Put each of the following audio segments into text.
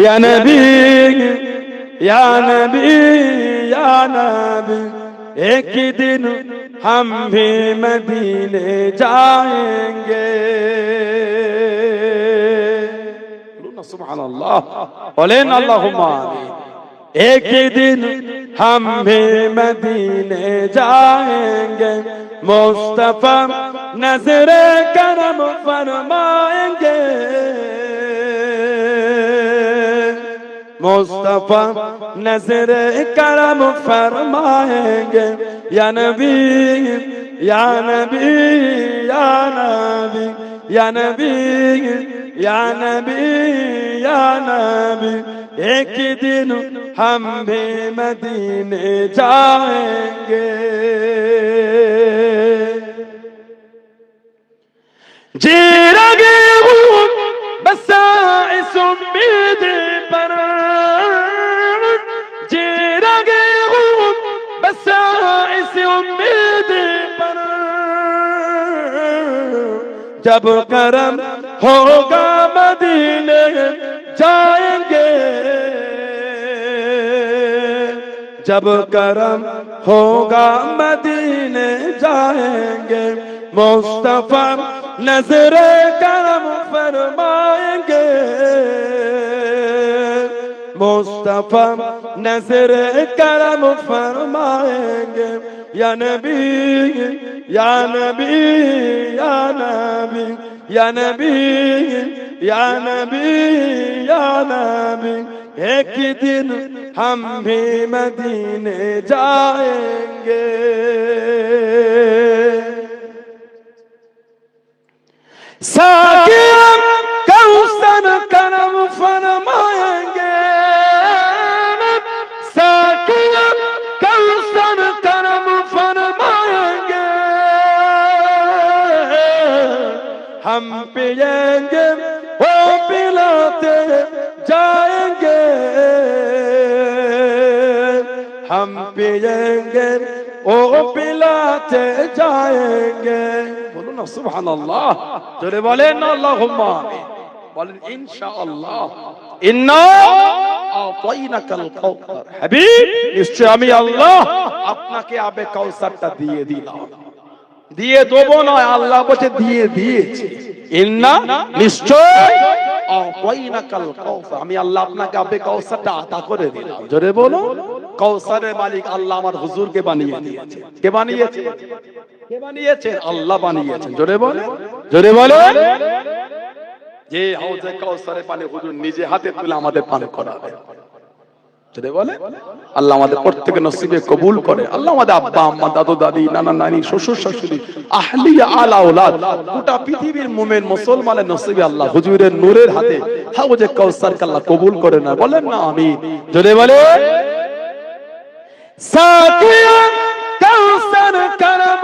یا نبی یا نبی یا نبی، ایک دن ہم بھی مدینے جائیں گے۔ سبحان اللہ، بولیں اللہم آمین۔ ایک دن ہم بھی مدینے جائیں گے، مصطفیٰ نظر کرم فرمائیں گے، مصطفیٰ نظر کرم فرمائیں گے۔ یا نبی یا نبی یا نبی یا نبی یا نبی یا نبی، ایک دن ہم بھی مدینے جائیں گے۔ جی لگے ہوں بس اس امید پر، جی لگے ہوں بس اس امید پر، جب کرم ہوگا مدینے جائیں گے، جب کرم ہوگا مدینے جائیں گے، مصطفیٰ نظر کرم فرمائیں گے، مصطفیٰ نظر کرم فرمائیں گے۔ یا نبی یا نبی یا نبی یا نبی یا نبی یا نبی، ایک دن ہم بھی مدینے جائیں گے۔ ساقیاں کوثر کرم فرمائیں گے، ساقیاں کوثر کرم فرمائیں گے، ہم پیئیں گے وہ پلاتے جائیں گے، ہم پیئیں گے وہ پلاتے جائیں گے۔ بولو نا سبحان اللہ، جڑے بولے نا اللہم آمین، بولیں انشاءاللہ انا اعطیناک الکوثر، حبیب নিশ্চয় আমি আল্লাহ আপনাকে আবে কাউসারটা দিয়ে দিলাম। দিয়ে দেবো না, আল্লাহ বলে দিয়ে দিয়েছে। ইন্না নিশ্চয় আ'তাইনাকাল কাউসার, আমি আল্লাহ আপনাকে আবে কাউসারটা আতা করে দিলাম। জোরে বলো, কাউসারের মালিক আল্লাহ আমার হুজুরকে বানিয়ে দিয়েছে। কে বানিয়েছে? কে বানিয়েছে? আল্লাহ বানিয়েছেন। জোরে বলে, জোরে বলে। যে হাউজে কাউসারের পানি হুজুর নিজে হাতে তুলে আমাদের পান করাবে। জোরে বলে। আল্লাহ আমাদের প্রত্যেককে নসিবে কবুল করে। আল্লাহ আমাদের আব্বা আম্মা দাদু দাদি নানা নানি শ্বশুর শাশুড়ি আহলিয়া আলা আওলাদ গোটা পৃথিবীর মুমিন মুসলমানের নসিবে আল্লাহ হুজুরের নূরের হাতে হাউজে কাউসারকে আল্লাহ কবুল করে না। বলেন না আমিন। জোরে বলে। সাকিয়া কাউসার করম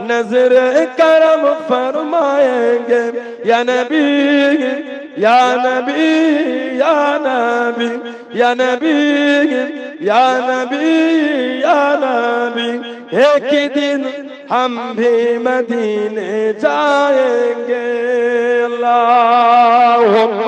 نظر کرم فرمائیں گے یا نبی یا نبی یا نبی یا نبی یا نبی یا نبی ایک دن ہم بھی مدینے جائیں گے اللہم